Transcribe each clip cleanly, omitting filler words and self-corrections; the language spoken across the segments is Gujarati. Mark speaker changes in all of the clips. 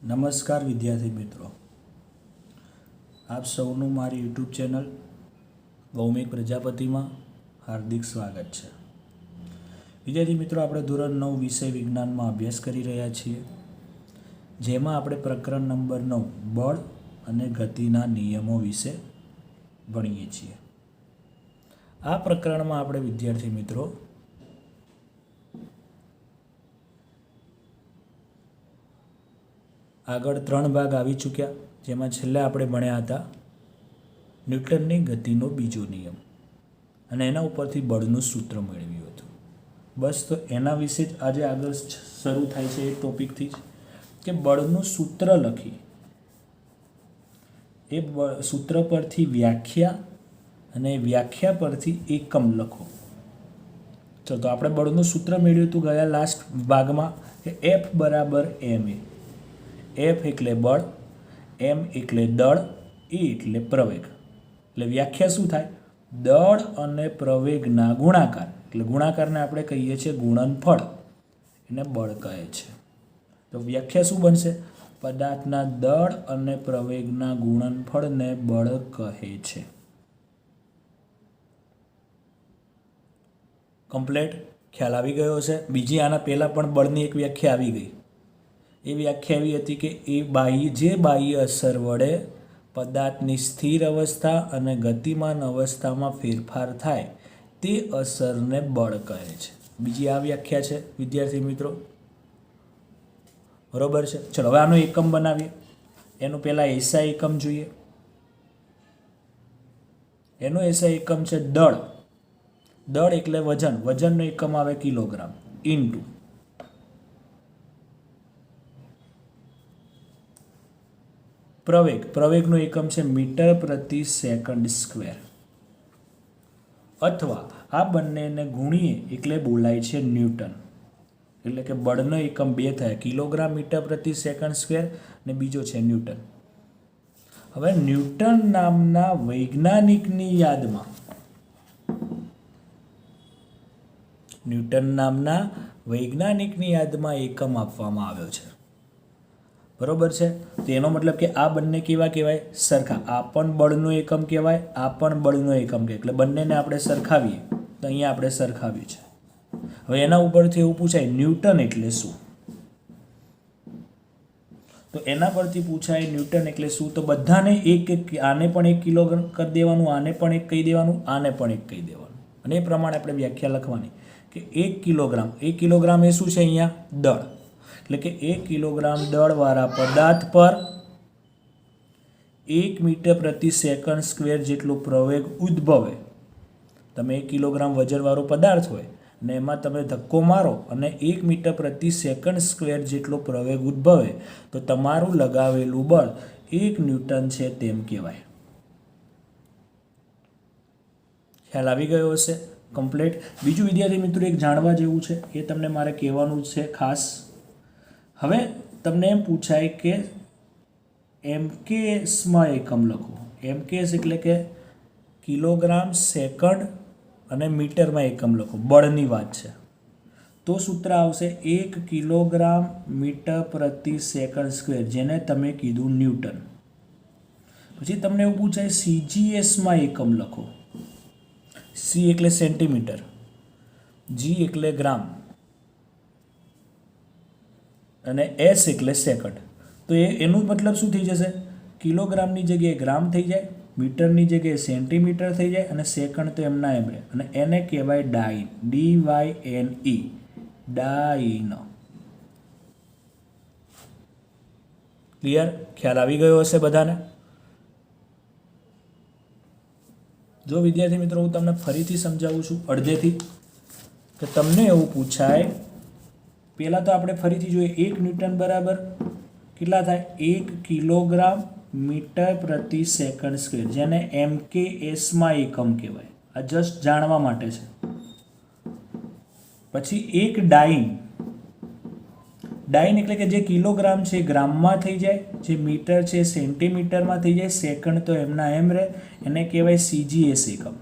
Speaker 1: નમસ્કાર વિદ્યાર્થી મિત્રો, આપ સૌનું મારી યુટ્યુબ ચેનલ ભૌમિક પ્રજાપતિમાં હાર્દિક સ્વાગત છે। વિદ્યાર્થી મિત્રો, આપણે ધોરણ 9 વિષય વિજ્ઞાનમાં અભ્યાસ કરી રહ્યા છીએ, જેમાં આપણે પ્રકરણ નંબર 9 બળ અને ગતિના નિયમો વિશે ભણીએ છીએ। આ પ્રકરણમાં આપણે વિદ્યાર્થી મિત્રો આગળ 3 ભાગ આવી ચૂક્યા, જેમાં છેલ્લે આપણે ભણ્યા હતા ન્યૂટનની ગતિનો બીજો નિયમ અને એના ઉપરથી બળનું સૂત્ર મેળવ્યું હતું। બસ તો એના વિશે જ આજે આગળ શરૂ થાય છે એ ટોપિકથી જ કે બળનું સૂત્ર લખી એ સૂત્ર પરથી વ્યાખ્યા અને વ્યાખ્યા પરથી એકમ લખો। ચલો, તો આપણે બળનું સૂત્ર મેળવ્યું હતું ગયા લાસ્ટ ભાગમાં કે F બરાબર ma। F એટલે બળ, m એટલે દળ, e એટલે પ્રવેગ। એટલે વ્યાખ્યા શું થાય? દળ અને પ્રવેગના ગુણાકાર, એટલે ગુણાકારને આપણે કહીએ છીએ ગુણનફળ, એને બળ કહે છે। તો વ્યાખ્યા શું બનશે? પદાર્થના દળ અને પ્રવેગના ગુણનફળને બળ કહે છે। કમ્પ્લીટ ખ્યાલ આવી ગયો છે? બીજી આના પહેલાં પણ બળની એક વ્યાખ્યા આવી ગઈ। એ વ્યાખ્યા એવી હતી કે જે બાહ્ય અસર વડે પદાર્થની સ્થિર અવસ્થા અને ગતિમાન અવસ્થામાં ફેરફાર થાય તે અસરને બળ કહે છે। બીજી આ વ્યાખ્યા છે વિદ્યાર્થી મિત્રો, બરોબર છે? ચલો, હવે આનો એકમ બનાવીએ। એનું પહેલાં એસઆઈ એકમ જોઈએ। એનો એસઆઈ એકમ છે દળ। દળ એટલે વજન, વજનનો એકમ આવે કિલોગ્રામ ઇન્ટુ પ્રવેગ, પ્રવેગનો એકમ છે મીટર પ્રતિ સેકન્ડ સ્ક્વેર, અથવા આ બંનેને ગુણીએ એટલે બોલાય છે ન્યૂટન। એટલે કે બળનો એકમ બે થયા, કિલોગ્રામ મીટર પ્રતિ સેકન્ડ સ્ક્વેર અને બીજો છે ન્યૂટન। હવે ન્યૂટન નામના વૈજ્ઞાનિકની યાદમાં એકમ આપવામાં આવ્યો છે, બરોબર છે? તો એનો મતલબ કે આ બંને કેવા કહેવાય? સરખા। આ પણ બળનો એકમ કહેવાય, આ પણ બળનો એકમ કહેવાય। એટલે બંનેને આપણે સરખાવીએ તો અહીંયા આપણે સરખાવ્યું છે। હવે એના ઉપરથી એવું પૂછાય ન્યૂટન એટલે શું? તો એના પરથી પૂછાય ન્યૂટન એટલે શું? તો બધાને એક આને પણ 1 કિલો કરી દેવાનું, આને પણ 1 કહી દેવાનું, આને પણ 1 કહી દેવાનું, અને એ પ્રમાણે આપણે વ્યાખ્યા લખવાની કે 1 કિલોગ્રામ, 1 કિલોગ્રામ એ શું છે? અહીંયા દળ। એટલે કે 1 કિલોગ્રામ દળવાળા પદાર્થ પર 1 મીટર પ્રતિ સેકન્ડ સ્ક્વેર જેટલો પ્રવેગ ઉદ્ભવે। તમે 1 કિલોગ્રામ વજનવાળો પદાર્થ હોય અને એમાં તમે ધક્કો મારો અને 1 મીટર પ્રતિ સેકન્ડ સ્ક્વેર જેટલો પ્રવેગ ઉદ્ભવે તો તમારું લગાવેલું બળ 1 ન્યૂટન છે તેમ કહેવાય। ખ્યાલ આવી ગયો હશે? કમ્પ્લીટ। બીજું વિદ્યાર્થી મિત્રો એક જાણવા જેવું છે, એ તમને મારે કહેવાનું છે ખાસ। હવે તમને એમ પૂછાય કે એમકેએસમાં એકમ લખો। એમકેએસ એટલે કે કિલોગ્રામ સેકન્ડ અને મીટરમાં એકમ લખો, બળની વાત છે। તો સૂત્ર આવશે 1 કિલોગ્રામ મીટર પ્રતિ સેકન્ડ સ્ક્વેર, જેને તમે કીધું ન્યૂટન। પછી તમને એવું પૂછાય સીજીએસમાં એકમ લખો। સી એટલે સેન્ટીમીટર, જી એટલે ગ્રામ અને એસ એટલે સેકન્ડ। તો એનું મતલબ શું થઈ જશે? કિલોગ્રામની જગ્યાએ ગ્રામ થઈ જાય, મીટરની જગ્યાએ સેન્ટીમીટર થઈ જાય, અને સેકન્ડ તો એમના એમ રહે, અને એને કહેવાય ડાઇન, DYNE, ડાઇન। ક્લિયર? ખ્યાલ આવી ગયો હશે બધાને? જો વિદ્યાર્થી મિત્રો હું તમને ફરીથી સમજાવું છું અડધેથી, કે તમને એવું પૂછાય, પહેલાં તો આપણે ફરીથી જોઈએ 1 ન્યૂટન બરાબર કેટલા થાય? 1 કિલોગ્રામ મીટર પ્રતિ સેકન્ડ સ્ક્વેર, જેને એમકેએસમાં એકમ કહેવાય। આ જસ્ટ જાણવા માટે છે। પછી 1 ડાઇન, ડાઇન એટલે કે જે કિલોગ્રામ છે ગ્રામમાં થઈ જાય, જે મીટર છે સેન્ટીમીટરમાં થઈ જાય, સેકન્ડ તો એમના એમ રહે, એને કહેવાય સીજીએસ એકમ।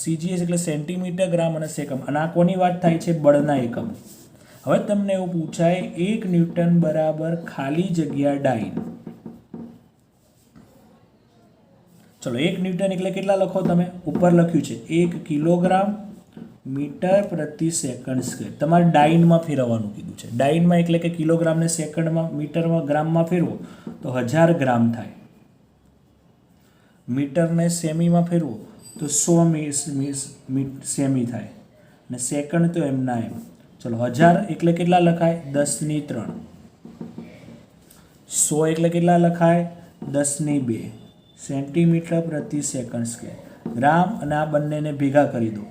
Speaker 1: સીજીએસ એટલે સેન્ટીમીટર, ગ્રામ અને સેકન્ડ। અને આ કોની વાત થાય છે? બળના એકમ। હવે તમને એવું પૂછાય 1 ન્યૂટન બરાબર ખાલી જગ્યા ડાઇન. ચલો 1 ન્યૂટન એટલે કેટલા લખો તમે? ઉપર લખ્યું છે 1 કિલોગ્રામ મીટર પ્રતિ સેકન્ડ સ્ક્વેર. તમારે ડાઇનમાં ફેરવવાનું કીધું છે. ડાઇનમાં એટલે કે કિલોગ્રામને સેકન્ડમાં, મીટરમાં, ગ્રામમાં ફેરવો તો 1000 ગ્રામ થાય. મીટરને સેમીમાં ફેરવો તો 100 સેમી થાય. અને સેકન્ડ તો એમના એમ. ચલો 1000 એટલે કેટલા લખાય? 10^3. 100 એટલે કેટલા લખાય? 10^2 સેન્ટીમીટર પ્રતિ સેકન્ડ સ્ક્વેર. ગ્રામ અને આ બંનેને ભેગા કરી દો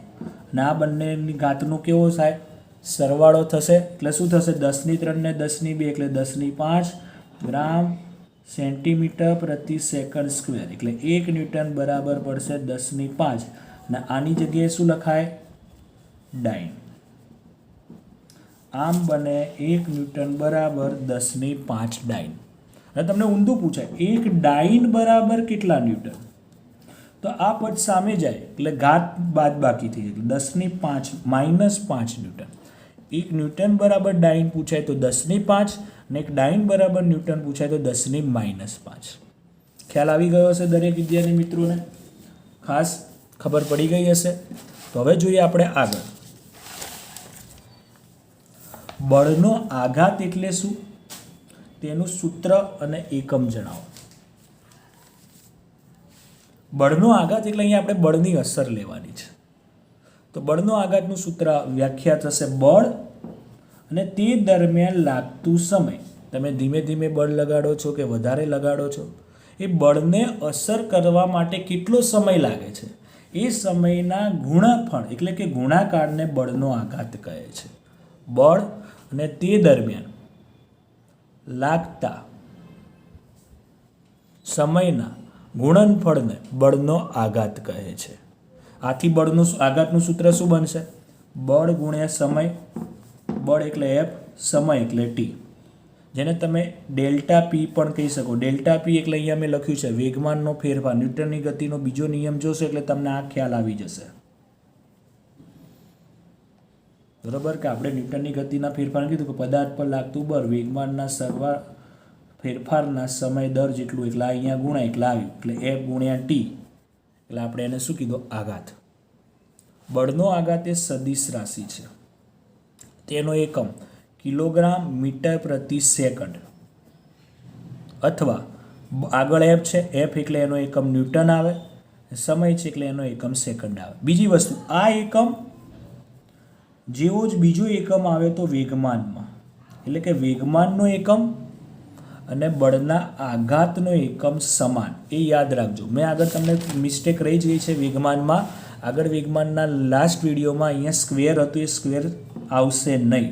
Speaker 1: અને આ બંનેની ઘાતનું કેવો થાય? સરવાળો થશે એટલે શું થશે? 10^3 ને 10^2 એટલે 10^5 ગ્રામ સેન્ટીમીટર પ્રતિ સેકન્ડ સ્ક્વેર. એટલે 1 ન્યૂટન બરાબર પડશે 10^5 અને આની જગ્યાએ શું લખાય? ડાઇન. આમ બને 1 ન્યૂટન બરાબર 10^5 ડાઇન. અને તમને ઊંધું પૂછાય 1 ડાઇન બરાબર કેટલા ન્યૂટન? તો આ પદ સામે જાય એટલે ઘાત બાદ બાકી થઈ જાય. 10^5 -5 ન્યૂટન. 1 ન્યૂટન બરાબર ડાઇન પૂછાય તો 10^5 અને 1 ડાઇન બરાબર ન્યૂટન પૂછાય તો 10^-5. ખ્યાલ આવી ગયો હશે દરેક વિદ્યાર્થી મિત્રોને? ખાસ ખબર પડી ગઈ હશે. તો હવે જોઈએ આપણે આગળ. બળનો આઘાત એટલે શું? તેનું સૂત્ર અને એકમ જણાવો. બળનો આઘાત એટલે અહીંયા આપણે બળની અસર લેવાની છે. તો બળનો આઘાતનું સૂત્ર વ્યાખ્યા થશે બળ અને તે દરમિયાન લાગતું સમય. તમે ધીમે ધીમે બળ લગાડો છો કે વધારે લગાડો છો, એ બળને અસર કરવા માટે કેટલો સમય લાગે છે એ સમયના ગુણાફળ એટલે કે ગુણાકારને બળનો આઘાત કહે છે. બળ અને તે દરમિયાન લાગતા સમયના ગુણનફળને બળનો આઘાત કહે છે. આથી બળનું આઘાતનું સૂત્ર શું બનશે? બળ ગુણ્યા સમય. બળ એટલે F, સમય એટલે T, જેને તમે ડેલ્ટા P પણ કહી શકો. ડેલ્ટા P એટલે અહીંયા મેં લખ્યું છે વેગમાનનો ફેરફાર. ન્યૂટનની ગતિનો બીજો નિયમ જોશો એટલે તમને આ ખ્યાલ આવી જશે. બરોબર કે આપણે ન્યૂટનની ગતિના ફેરફાર કીધું કે પદાર્થ પર લાગતું બળ વેગમાનના સરવાળા ફેરફારના સમય દર જેટલું, એટલે અહીંયા ગુણાય એટલે આવ્યું એટલે F ગુણ્યા T, એટલે આપણે એને શું કીધું? આઘાત. બળનો આઘાત એ સદિશ રાશિ છે. તેનો એકમ કિલોગ્રામ મીટર પ્રતિ સેકન્ડ અથવા આગળ F છે, F એટલે એનો એકમ ન્યૂટન આવે, સમય છે એટલે એનો એકમ સેકન્ડ આવે. બીજી વસ્તુ, આ એકમ જેવો જ બીજો એકમ આવે તો વેગમાનમાં, એટલે કે વેગમાનનો એકમ અને બળના આઘાતનો એકમ સમાન. એ યાદ રાખજો. મેં આગળ તમને મિસ્ટેક રહી જ ગઈ છે વેગમાનમાં. આગળ વેગમાનના લાસ્ટ વિડીયોમાં અહીંયા સ્ક્વેર હતું, એ સ્ક્વેર આવશે નહીં.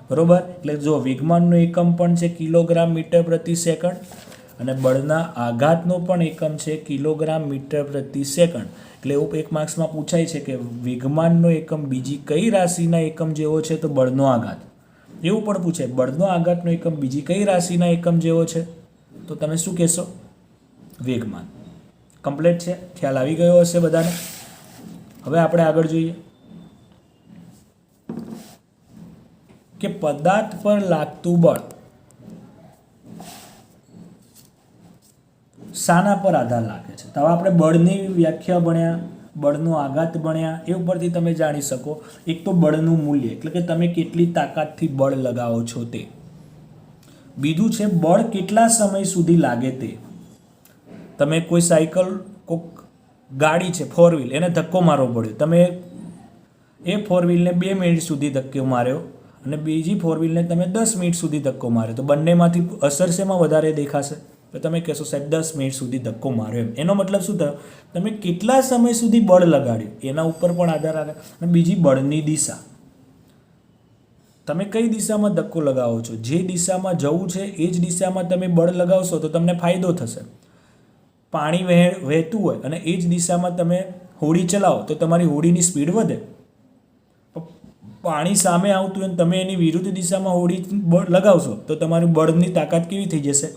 Speaker 1: બરોબર? એટલે જો વેગમાનનો એકમ પણ છે કિલોગ્રામ મીટર પ્રતિ સેકન્ડ અને બળના આઘાતનો પણ એકમ છે કિલોગ્રામ મીટર પ્રતિ સેકન્ડ. એટલે એવું એક માર્ક્સમાં પૂછાય છે કે વેગમાનનો એકમ બીજી કઈ રાશિના એકમ જેવો છે? તો બળનો આઘાત. એવું પણ પૂછાય બળનો આઘાતનો એકમ બીજી કઈ રાશિના એકમ જેવો છે? તો તમે શું કહેશો? વેગમાન. કમ્પ્લીટ છે? ખ્યાલ આવી ગયો હશે બધાને? હવે આપણે આગળ જોઈએ કે પદાર્થ પર લાગતું બળ શાના પર આધાર રાખે છે? તો આપણે બળની વ્યાખ્યા ભણ્યા, બળનો આઘાત ભણ્યા. એ ઉપરથી તમે જાણી શકો એક તો બળનું મૂલ્ય એટલે કે તમે કેટલી તાકાતથી બળ લગાવો છો તે. બીજું છે બળ કેટલા સમય સુધી લાગે તે. તમે કોઈ સાયકલ, કોઈ ગાડી છે 4 વ્હીલ, એને ધક્કો મારવો પડ્યો, તમે એ 4 વ્હીલને 2 મિનિટ સુધી ધક્કો માર્યો અને બીજી 4 વ્હીલને તમે 10 મિનિટ સુધી ધક્કો માર્યો, તો બંનેમાંથી અસર શેમાં વધારે દેખાશે? તો તમે કહેશો સાહેબ 10 મિનિટ સુધી ધક્કો માર્યો. એમ એનો મતલબ શું થયો? તમે કેટલા સમય સુધી બળ લગાડ્યું એના ઉપર પણ આધાર રાખે. અને બીજી બળની દિશા, તમે કઈ દિશામાં ધક્કો લગાવો છો? જે દિશામાં જવું છે એ જ દિશામાં તમે બળ લગાવશો તો તમને ફાયદો થશે. પાણી વહેતું હોય અને એ જ દિશામાં તમે હોડી ચલાવો તો તમારી હોડીની સ્પીડ વધે. પાણી સામે આવતું હોય તમે એની વિરુદ્ધ દિશામાં હોડી લગાવશો તો તમારી બળની તાકાત કેવી થઈ જશે?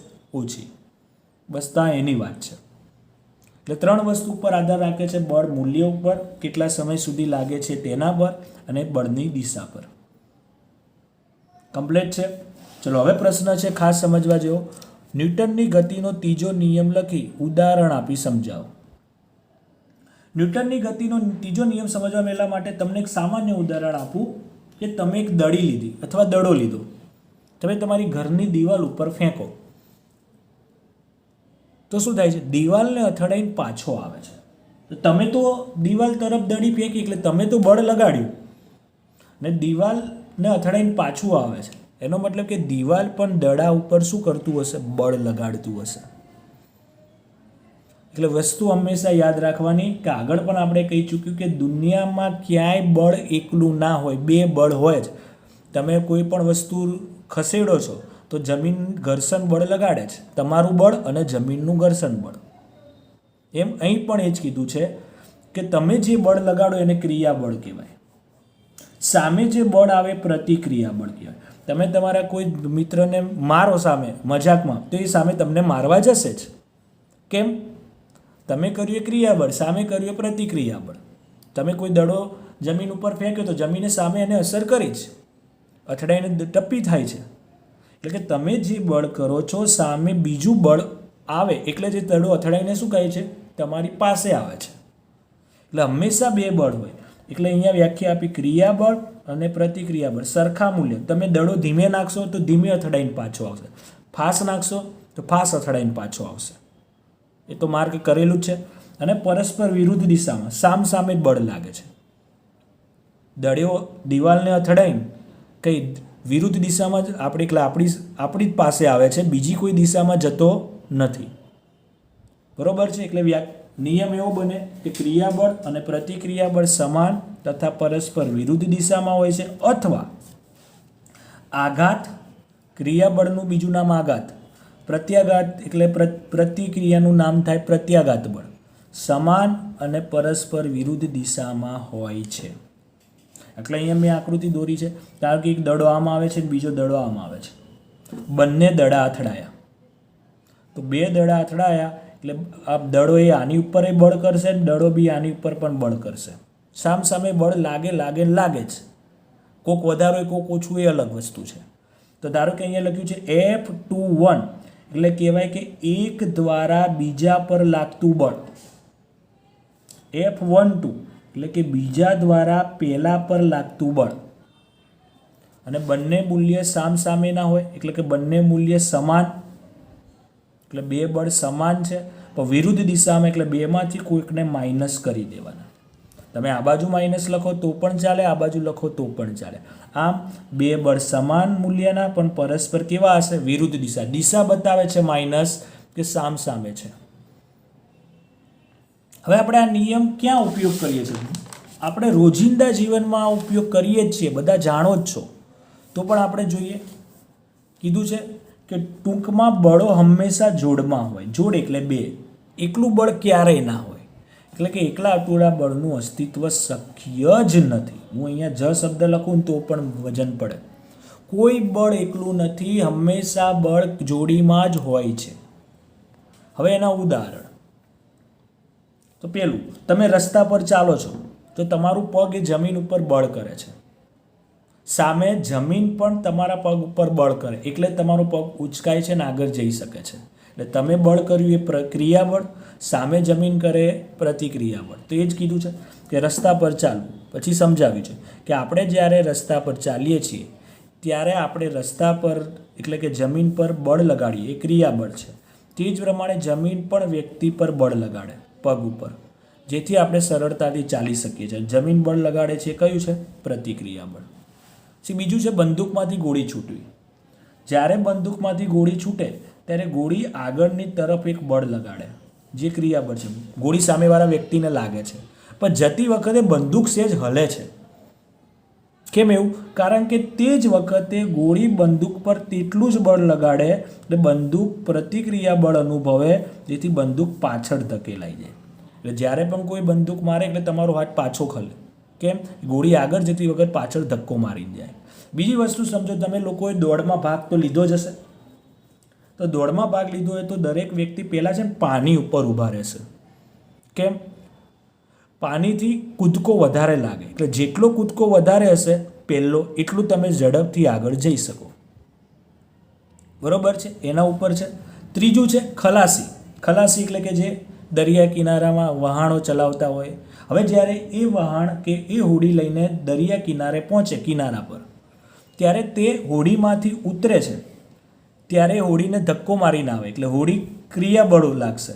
Speaker 1: ઓછી. બસ ત્યાં એની વાત છે. એટલે 3 વસ્તુ ઉપર આધાર રાખે છે: બળ મૂલ્ય ઉપર, કેટલા સમય સુધી લાગે છે તેના પર, અને બળની દિશા પર. કમ્પ્લીટ છે. ચલો હવે પ્રશ્ન છે ખાસ સમજવા જેવો. ન્યૂટનની ગતિનો ત્રીજો નિયમ લખી ઉદાહરણ આપી સમજાવો. ન્યૂટનની ગતિનો ત્રીજો નિયમ સમજવા મેળવવા માટે તમને એક સામાન્ય ઉદાહરણ આપું કે તમે એક દડી લીધી અથવા દડો લીધો, તમે તમારી ઘરની દિવાલ ઉપર ફેંકો તો શું થાય છે? દિવાલને અથડાઈને પાછો આવે છે. તો તમે તો દિવાલ તરફ દડી ફેંકી એટલે તમે તો બળ લગાડ્યું ને દિવાલને અથડાઈને પાછું આવે છે. એનો મતલબ કે દિવાલ પણ દડા ઉપર શું કરતું હશે? બળ લગાડતું હશે. એટલે વસ્તુ હંમેશા યાદ રાખવાની કે આગળ પણ આપણે કહી ચૂક્યું કે દુનિયામાં ક્યાંય બળ એકલું ના હોય, બે બળ હોય જ. તમે કોઈ પણ વસ્તુ ખસેડો છો તો જમીન ઘર્ષણ બળ લગાડે છે, તમારું બળ અને જમીનનું ઘર્ષણ બળ. એમ અહીં પણ એ જ કીધું છે કે તમે જે બળ લગાડો એને ક્રિયા બળ કહેવાય, સામે જે બળ આવે પ્રતિક્રિયા બળ કહેવાય. તમે તમારા કોઈ મિત્રને મારો સામે મજાકમાં તો એ સામે તમને મારવા જશે જ. કેમ? તમે કર્યું એ ક્રિયાબળ, સામે કર્યું એ પ્રતિક્રિયાબળ. તમે કોઈ દડો જમીન ઉપર ફેંક્યો તો જમીને સામે એને અસર કરી જ, અથડાઈને ટપ્પી થાય છે. એટલે કે તમે જે બળ કરો છો સામે બીજું બળ આવે એટલે જે દડો અથડાઈને શું કહે છે? તમારી પાસે આવે છે. એટલે હંમેશા બે બળ હોય. એટલે અહીંયા વ્યાખ્યા આપી ક્રિયાબળ અને પ્રતિક્રિયાબળ સરખા મૂલ્ય. તમે દડો ધીમે નાખશો તો ધીમે અથડાઈને પાછો આવશે, ફાસ્ટ નાખશો તો ફાસ્ટ અથડાઈને પાછો આવશે. એ તો માર્ક કરેલું જ છે. અને પરસ્પર વિરુદ્ધ દિશામાં સામ સામે જ બળ લાગે છે. દડો દિવાલને અથડાઈને કઈ વિરુદ્ધ દિશામાં જ આપણે એટલે આપણી જ પાસે આવે છે, બીજી કોઈ દિશામાં જતો નથી. બરોબર છે? એટલે નિયમ એવો બને કે ક્રિયાબળ અને પ્રતિક્રિયાબળ સમાન તથા પરસ્પર વિરુદ્ધ દિશામાં હોય છે, અથવા આઘાત, ક્રિયાબળનું બીજું નામ આઘાત, પ્રત્યાઘાત એટલે પ્રતિક્રિયાનું નામ થાય પ્રત્યાઘાત બળ, સમાન અને પરસ્પર વિરુદ્ધ દિશામાં હોય છે. એટલે અહીંયા મેં આકૃતિ દોરી છે. ધારો કે એક દડો આમ આવે છે અને બીજો દડો આમ આવે છે, બંને દડા અથડાયા. તો બે દડા અથડાયા એટલે આ દડો એ આની ઉપર એ બળ કરશે અને દડો બી આની ઉપર પણ બળ કરશે. સામ સામે બળ લાગે જ. કોક વધારે હોય કોક ઓછું એ અલગ વસ્તુ છે. તો ધારો કે અહીંયા લખ્યું છે F21 એટલે કહેવાય કે એક દ્વારા બીજા પર લાગતું બળ. F12 એટલે કે બીજા દ્વારા પહેલા પર લાગતું બળ. અને બંને મૂલ્ય સામ સામેના હોય એટલે કે બંને મૂલ્ય સમાન, એટલે બે બળ સમાન છે. પણ વિરુદ્ધ દિશામાં એટલે બેમાંથી કોઈકને માઇનસ કરી દેવાના. તમે આ બાજુ માઇનસ લખો તો પણ ચાલે, આ બાજુ લખો તો પણ ચાલે. આમ બે બળ સમાન મૂલ્યના પણ પરસ્પર કેવા હશે? વિરુદ્ધ દિશા. દિશા બતાવે છે માઇનસ કે સામ સામે છે. હવે આપણે આ નિયમ ક્યાં ઉપયોગ કરીએ છીએ? આપણે રોજિંદા જીવનમાં ઉપયોગ કરીએ જ છીએ, બધા જાણો જ છો. તો પણ આપણે જોઈએ, કીધું છે કે ટૂંકમાં બળો હંમેશા જોડમાં હોય. જોડ એટલે બે, એકલું બળ ક્યારેય ના હોય. એટલે કે એકલા અટુળા બળનું અસ્તિત્વ શક્ય જ નથી. હું અહીંયા જ શબ્દ લખું તો પણ વજન પડે. કોઈ બળ એકલું નથી, હંમેશા બળ જોડીમાં જ હોય છે. હવે એના ઉદાહરણ તો પેલું, તમે રસ્તા પર ચાલો છો તો તમારું પગ એ જમીન ઉપર બળ કરે છે, સામે જમીન પણ તમારા પગ ઉપર બળ કરે એટલે તમારો પગ ઉચકાય છે ને આગળ જઈ શકે છે. એટલે તમે બળ કર્યું એ ક્રિયાબળ, સામે જમીન કરે પ્રતિક્રિયાબળ. તો એ જ કીધું છે કે રસ્તા પર ચાલવું. પછી સમજાવ્યું છે કે આપણે જ્યારે રસ્તા પર ચાલીએ છીએ ત્યારે આપણે રસ્તા પર એટલે કે જમીન પર બળ લગાડીએ એ ક્રિયાબળ છે. તે જ પ્રમાણે જમીન પણ વ્યક્તિ પર બળ લગાડે પગ ઉપર, જેથી આપણે સરળતાથી ચાલી શકીએ છીએ. જમીન બળ લગાડે છે કયું છે? પ્રતિક્રિયાબળ. બીજું છે બંદૂકમાંથી ગોળી છૂટવી. જ્યારે બંદૂકમાંથી ગોળી છૂટે ત્યારે ગોળી આગળની તરફ એક બળ લગાડે જે ક્રિયાબળ છે. ગોળી સામેવાળા વ્યક્તિને લાગે છે પણ જતી વખતે બંદૂક સહેજ હલે છે. કેમ એવું? કારણ કે તે જ વખતે ગોળી બંદૂક પર તેટલું જ બળ લગાડે એટલે બંદૂક પ્રતિક્રિયા બળ અનુભવે, જેથી બંદૂક પાછળ ધકેલાઈ જાય. એટલે જ્યારે પણ કોઈ બંદૂક મારે એટલે તમારો હાથ પાછો ખલે. કેમ? ગોળી આગળ જતી વખત પાછળ ધક્કો મારીને જાય. બીજી વસ્તુ સમજો, તમે લોકોએ દોડમાં ભાગ તો લીધો જ હશે. તો દોડમાં ભાગ લીધો હોય તો દરેક વ્યક્તિ પહેલાં છે ને પાણી ઉપર ઊભા રહેશે. કેમ? પાણીથી કૂદકો વધારે લાગે એટલે જેટલો કૂદકો વધારે હશે પહેલો એટલું તમે ઝડપથી આગળ જઈ શકો. બરોબર છે, એના ઉપર છે. ત્રીજું છે ખલાસી. ખલાસી એટલે કે જે દરિયા કિનારામાં વહાણો ચલાવતા હોય. હવે જ્યારે એ વહાણ કે એ હોડી લઈને દરિયા કિનારે પહોંચે કિનારા પર, ત્યારે તે હોડીમાંથી ઉતરે છે ત્યારે હોડીને ધક્કો મારીને આવે એટલે હોડી ક્રિયાબળો લાગશે.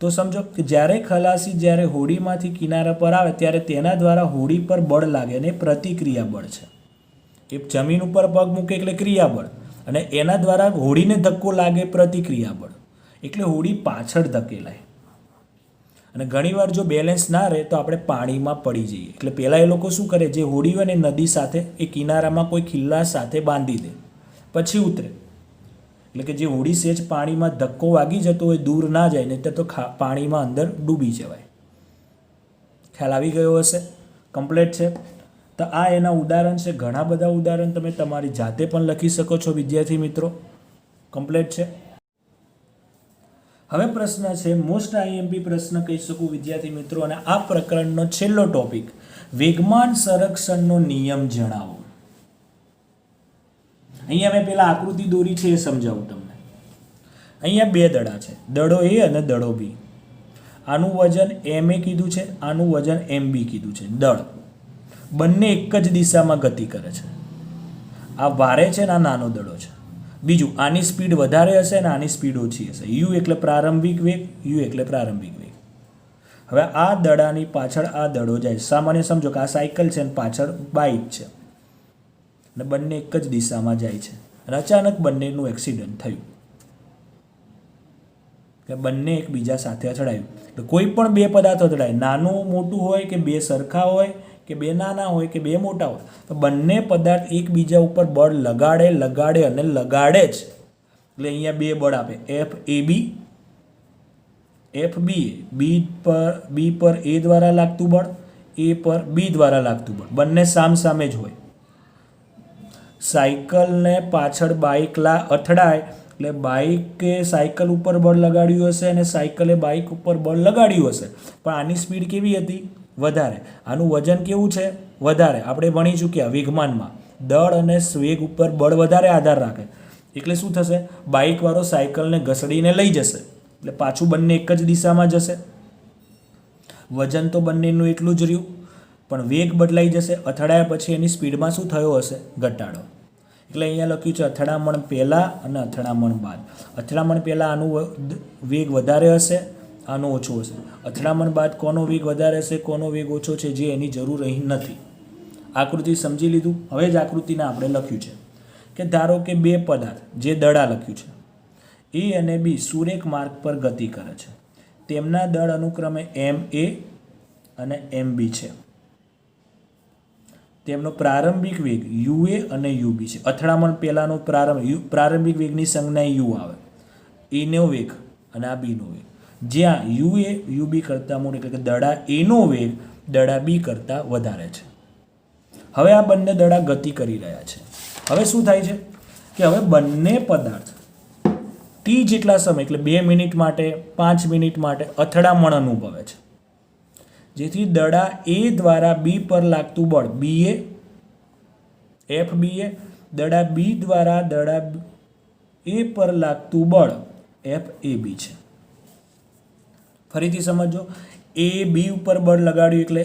Speaker 1: તો સમજો કે જ્યારે ખલાસી જ્યારે હોડીમાંથી કિનારા પર આવે ત્યારે તેના દ્વારા હોડી પર બળ લાગે અને પ્રતિક્રિયા બળ છે. એ જમીન ઉપર પગ મૂકે એટલે ક્રિયાબળ, અને એના દ્વારા હોડીને ધક્કો લાગે પ્રતિક્રિયા બળ, એટલે હોડી પાછળ ધકેલાય. અને ઘણીવાર જો બેલેન્સ ના રહે તો આપણે પાણીમાં પડી જઈએ. એટલે પહેલાં એ લોકો શું કરે, જે હોડી હોય ને નદી સાથે એ કિનારામાં કોઈ ખિલ્લા સાથે બાંધી દે, પછી ઉતરે. એટલે કે જે હોડી સેજ પાણીમાં ધક્કો વાગી જતો હોય દૂર ના જાય, ને તો પાણીમાં અંદર ડૂબી જવાય. ખ્યાલ આવી ગયો હશે? કમ્પ્લીટ છે. તો આ એના ઉદાહરણ છે. ઘણા બધા ઉદાહરણ તમે તમારી જાતે પણ લખી શકો છો વિદ્યાર્થી મિત્રો. કમ્પ્લીટ છે. હવે પ્રશ્ન છે મોસ્ટ આઈએમપી પ્રશ્ન કહી શકું વિદ્યાર્થી મિત્રો, અને આ પ્રકરણનો છેલ્લો ટોપિક, વેગમાન સંરક્ષણનો નિયમ જણાવો. અહીંયા મેં પેલા આકૃતિ દોરી છે એ સમજાવું તમને. અહીંયા બે દડા છે, દડો એ અને દડો બી. આનું વજન MA કીધું છે, આનું વજન MB કીધું છે. દળ બંને એક જ દિશામાં ગતિ કરે છે. આ ભારે છે ને આ નાનો દડો છે. બીજું, આની સ્પીડ વધારે હશે અને આની સ્પીડ ઓછી હશે. U એટલે પ્રારંભિક વેગ, U એટલે પ્રારંભિક વેગ. હવે આ દડાની પાછળ આ દડો જાય. સામાન્ય સમજો કે આ સાયકલ છે અને પાછળ બાઇક છે, અને બંને એક જ દિશામાં જાય છે, અને અચાનક બંનેનું એક્સિડન્ટ થયું કે બંને એકબીજા સાથે અથડાયું. તો કોઈ પણ બે પદાર્થો અથડાય, નાનું મોટું હોય કે બે સરખા હોય કે બે નાના હોય કે બે મોટા હોય, તો બંને પદાર્થ એકબીજા ઉપર બળ લગાડે અને લગાડે જ. એટલે અહીંયા બે બળ આપે, FAB, FBA. B પર A દ્વારા લાગતું બળ, A પર B દ્વારા લાગતું બળ, બંને સામસામે જ હોય. સાયકલને પાછળ બાઇક અથડાય એટલે બાઇકે સાયકલ ઉપર બળ લગાડ્યું હશે અને સાયકલે બાઇક ઉપર બળ લગાડ્યું હશે, પણ આની સ્પીડ કેવી હતી? વધારે. આનું વજન કેવું છે? વધારે. આપણે ભણી ચૂક્યા વેગમાનમાં દળ અને વેગ ઉપર બળ વધારે આધાર રાખે. એટલે શું થશે? બાઇકવાળો સાયકલને ઘસડીને લઈ જશે, એટલે પાછું બંને એક જ દિશામાં જશે. વજન તો બંનેનું એટલું જ રહ્યું, પણ વેગ બદલાઈ જશે. અથડાયા પછી એની સ્પીડમાં શું થયો હશે? ઘટાડો. એટલે અહીંયા લખ્યું છે અથડામણ પહેલાં અને અથડામણ બાદ. અથડામણ પહેલાં આનું વેગ વધારે હશે, આનો ઓછો હશે. અથડામણ બાદ કોનો વેગ વધારે હશે, કોનો વેગ ઓછો છે, જે એની જરૂર અહીં નથી. આકૃતિ સમજી લીધું. હવે જ આકૃતિને આપણે લખ્યું છે કે ધારો કે બે પદાર્થ, જે દડા લખ્યું છે, A અને B સુરેખ માર્ગ પર ગતિ કરે છે. તેમના દળ અનુક્રમે MA અને MB છે. તેમનો પ્રારંભિક વેગ UA અને UB છે. અથડામણ પહેલાંનો પ્રારંભિક વેગની સંજ્ઞા U આવે, Aનો વેગ અને આ Bનો વેગ, જ્યાં UA UB કરતાં મોટો, એટલે કે દડા Aનો વેગ દડા B કરતાં વધારે છે. હવે આ બંને દડા ગતિ કરી રહ્યા છે. હવે શું થાય છે કે હવે બંને પદાર્થ T જેટલા સમય, એટલે 2 મિનિટ માટે, 5 મિનિટ માટે અથડામણ અનુભવે છે, જેથી દડા A દ્વારા B પર લાગતું બળ BA, FBA, દડા B દ્વારા દડા A પર લાગતું બળ FAB છે. ફરીથી સમજો, A B ઉપર બળ લગાડ્યું એટલે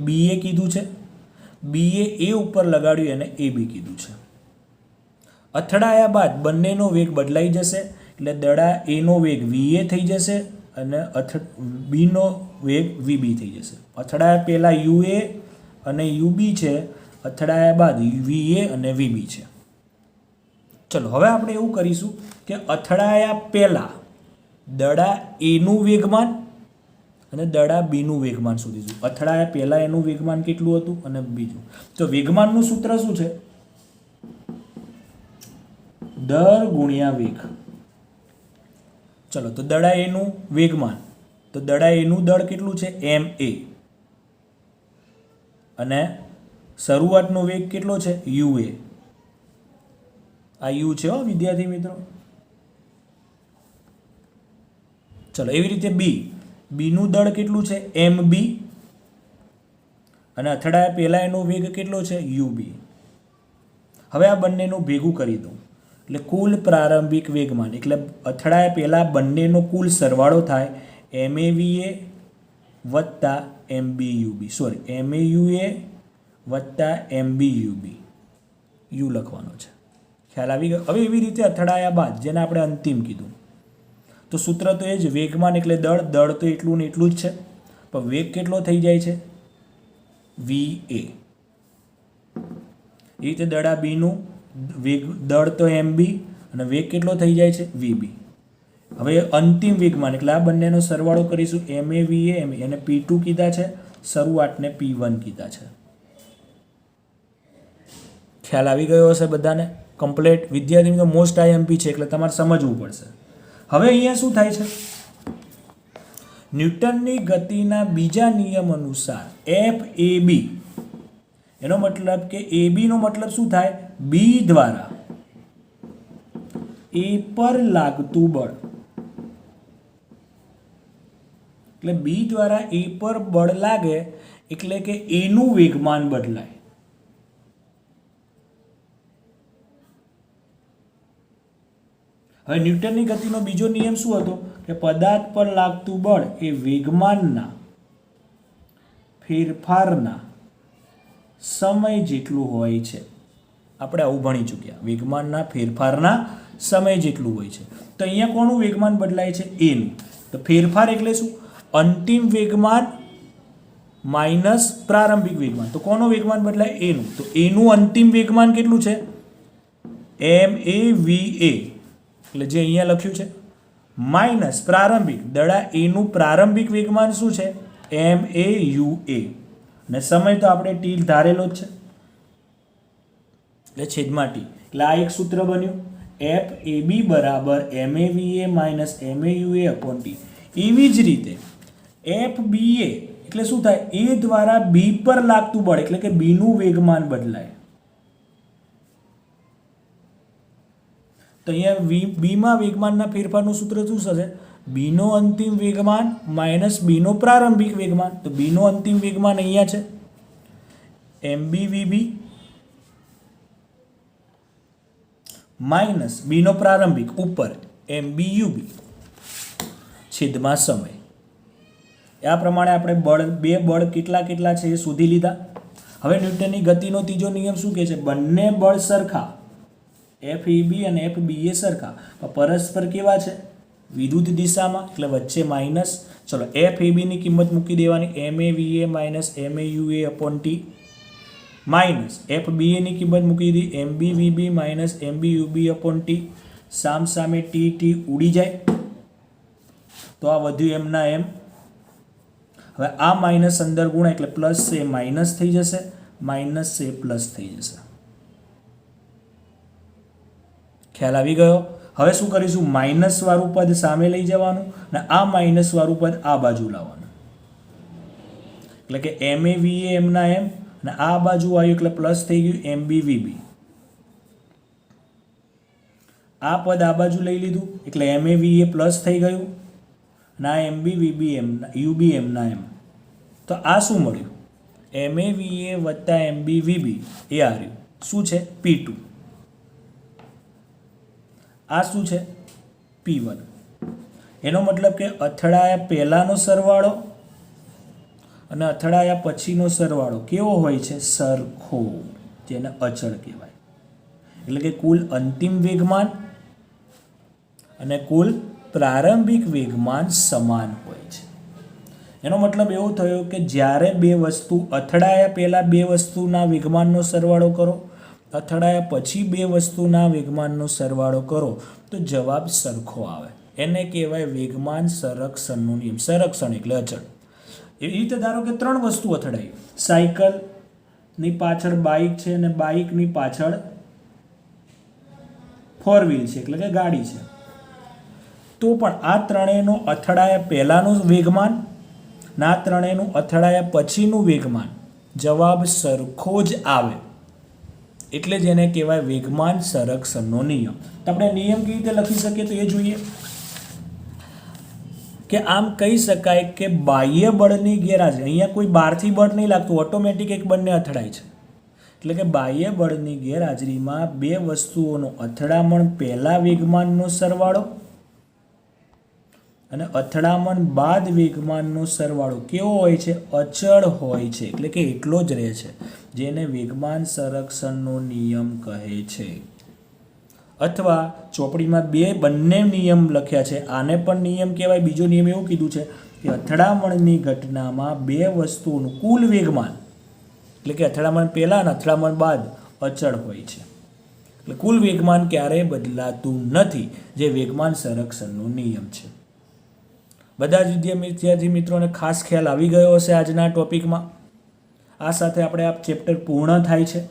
Speaker 1: BA કીધું છે, BA A ઉપર લગાડ્યું એને AB કીધું છે. અથડાયા બાદ બંનેનો વેગ બદલાઈ જશે, એટલે દડા Aનો વેગ VA થઈ જશે અને Bનો વેગ VB થઈ જશે. અથડાયા પહેલાં UA અને UB છે, અથડાયા બાદ VA અને VB છે. ચલો હવે આપણે એવું કરીશું કે અથડાયા પહેલાં દડા Aનું વેગમાન અને દડા Bનું વેગમાન શોધીશું. અથડાયા પહેલાં એનું વેગમાન કેટલું હતું અને બીજું. તો વેગમાનનું સૂત્ર શું છે? દર ગુણ્યા વેગ. ચલો તો દડા Aનું વેગમાન, તો દડા Aનું દળ કેટલું છે? MA, અને શરૂઆતનો વેગ કેટલો છે? UA. આ U છે હો વિદ્યાર્થી મિત્રો. ચલો એવી રીતે Bનું દળ કેટલું છે? MB, અને અથડાયા પહેલાં એનો વેગ કેટલો છે યુ બી. હવે આ બંનેનું ભેગું કરી દઉં એટલે કુલ પ્રારંભિક વેગમાન એટલે અથડાયા પહેલાં બંનેનો કુલ સરવાળો થાય MAVA વત્તા MBUB MAUA વત્તા MBUB યુ લખવાનો છે. ખ્યાલ આવી ગયો. હવે એવી રીતે અથડાયા બાદ જેને આપણે અંતિમ કીધું તો સૂત્ર તો એ જ વેગમાન એટલે દળ તો એટલું ને એટલું જ છે પણ વેગ કેટલો થઈ જાય છે VA. એ રીતે દડા બીનું વેગ દળ તો MB અને વેગ કેટલો થઈ જાય છે VB. હવે અંતિમ વેગમાન એટલે આ બંનેનો સરવાળો કરીશું MAVA એને P2 કીધા છે, શરૂઆતને P1 કીધા છે. ખ્યાલ આવી ગયો હશે બધાને કમ્પ્લીટ. વિદ્યાર્થી મિત્રો મોસ્ટ IMP છે એટલે તમારે સમજવું પડશે. હવે અહીંયા શું થાય છે ન્યૂટનની ગતિના બીજા નિયમ અનુસાર FAB એનો મતલબ કે AB નો મતલબ શું થાય B દ્વારા A પર લાગતું બળ એટલે B દ્વારા A પર બળ લાગે એટલે કે A નું વેગમાન બદલાય. હવે ન્યૂટનની ગતિનો બીજો નિયમ શું હતો કે પદાર્થ પર લાગતું બળ એ વેગમાનના ફેરફારના સમય જેટલું હોય છે. આપણે આવું ભણી ચૂક્યા વેગમાનના ફેરફારના સમય જેટલું હોય છે. તો અહીંયા કોનું વેગમાન બદલાય છે એનું. તો ફેરફાર એટલે શું અંતિમ વેગમાન માઇનસ પ્રારંભિક વેગમાન. તો કોનો વેગમાન બદલાય એનું. તો એનું અંતિમ વેગમાન કેટલું છે MAVA એટલે જે અહીંયા લખ્યું છે માઇનસ પ્રારંભિક દડા એનું પ્રારંભિક વેગમાન શું છે MAUA અને સમય તો આપણે ટી ધારેલો જ છે એટલે છેદમાં ટી. એટલે આ એક સૂત્ર બન્યું FAB બરાબર MAVA minus MAUA upon T. એવી જ રીતે FBA એટલે શું થાય એ દ્વારા B પર લાગતું બળ એટલે કે B નું વેગમાન બદલાય. તો અહીંયા બીમાં વેગમાનના ફેરફારનું સૂત્ર શું થશે બીનો અંતિમ વેગમાન માઇનસ બીનો પ્રારંભિક વેગમાન. તો બીનો અંતિમ વેગમાન અહીંયા છે MBVB માઇનસ બીનો પ્રારંભિક ઉપર MBUB છેદમાં સમય. આ પ્રમાણે આપણે બે બળ કેટલા કેટલા છે એ શોધી લીધા. હવે ન્યૂટનની ગતિનો ત્રીજો નિયમ શું કહે છે બંને બળ સરખા FAB અને FBA સરખા પરસ્પર કેવા છે વિરુદ્ધ દિશામાં એટલે વચ્ચે માઇનસ. ચલો FAB ની કિંમત મૂકી દેવાની MAVA minus MAUA upon T minus FBA ની કિંમત મૂકી દીધી MBVB minus MBUB upon T. સામ સામે ટી ઉડી જાય તો આ વધ્યું એમના એમ. હવે આ માઇનસ અંદર ગુણા એટલે પ્લસ એ માઇનસ થઈ જશે માઇનસ એ પ્લસ થઈ જશે. ખ્યાલ આવી ગયો. હવે શું કરીશું માઇનસ વાળું પદ સામે લઈ જવાનું અને આ માઇનસ વાળું પદ આ બાજુ લાવવાનું એટલે કે MAVA એમના એમ અને આ બાજુ આવ્યું એટલે પ્લસ થઈ ગયું MBVB. આ પદ આ બાજુ લઈ લીધું એટલે MAVA પ્લસ થઈ ગયું અને આ MBVB એમના UB એમના એમ. તો આ શું મળ્યું MAVA વત્તા MBVB એ આ રહ્યું શું છે P2. આ શું છે P1. એનો મતલબ કે અથડાયા પહેલાંનો સરવાળો અને અથડાયા પછીનો સરવાળો કેવો હોય છે સરખો જેને અચળ કહેવાય. એટલે કે કુલ અંતિમ વેગમાન અને કુલ પ્રારંભિક વેગમાન સમાન હોય છે. એનો મતલબ એવો થયો કે જ્યારે બે વસ્તુ અથડાયા પહેલાં બે વસ્તુના વેગમાનનો સરવાળો કરો અથડાયા પછી બે વસ્તુના વેગમાનનો સરવાળો કરો તો જવાબ સરખો આવે. એને કહેવાય વેગમાન સંરક્ષણનો નિયમ. સંરક્ષણ એટલે અચળ. એવી રીતે ધારો કે ત્રણ વસ્તુ અથડાઈ સાયકલની પાછળ બાઇક છે અને બાઇકની પાછળ ફોર વ્હીલ છે એટલે કે ગાડી છે. તો પણ આ ત્રણેયનો અથડાયા પહેલાંનું વેગમાન અને આ ત્રણેયનું અથડાયા પછીનું વેગમાન જવાબ સરખો જ આવે એટલે જ એને કહેવાય વેગમાન સંરક્ષણનો નિયમ. તો આપણે નિયમ કેવી રીતે લખી શકીએ તો એ જોઈએ. કે આમ કહી શકાય કે બાહ્ય બળની ગેરહાજરી, અહીંયા કોઈ બહારથી બળ નહીં લાગતું, ઓટોમેટિક એક બંને અથડાય છે. એટલે કે બાહ્ય બળની ગેરહાજરીમાં બે વસ્તુઓનું અથડામણ પહેલા વેગમાનનો સરવાળો અને અથડામણ બાદ વેગમાનનો સરવાળો કેવો હોય છે? અચળ હોય છે. એટલે કે એટલો જ રહે છે, જેને વેગમાન સંરક્ષણનો નિયમ કહે છે. અથવા ચોપડીમાં બંને નિયમ લખ્યા છે, આને પણ નિયમ કહેવાય. બીજો નિયમ એવું કીધું છે કે અથડામણની ઘટનામાં બે વસ્તુઓનું કુલ વેગમાન, એટલે કે અથડામણ પહેલાં અને અથડામણ બાદ અચળ હોય છે. એટલે કુલ વેગમાન ક્યારેય બદલાતું નથી, જે વેગમાન સંરક્ષણનો નિયમ છે. બધા જ વિદ્યાર્થી મિત્રોને ખાસ ખ્યાલ આવી ગયો હશે આજના ટોપિકમાં. આ સાથે આપણે આ ચેપ્ટર પૂર્ણ થાય છે.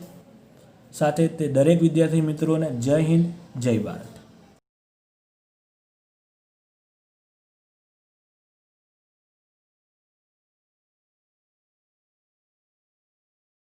Speaker 1: સાથે તે દરેક વિદ્યાર્થી મિત્રોને જય હિન્દ, જય ભારત.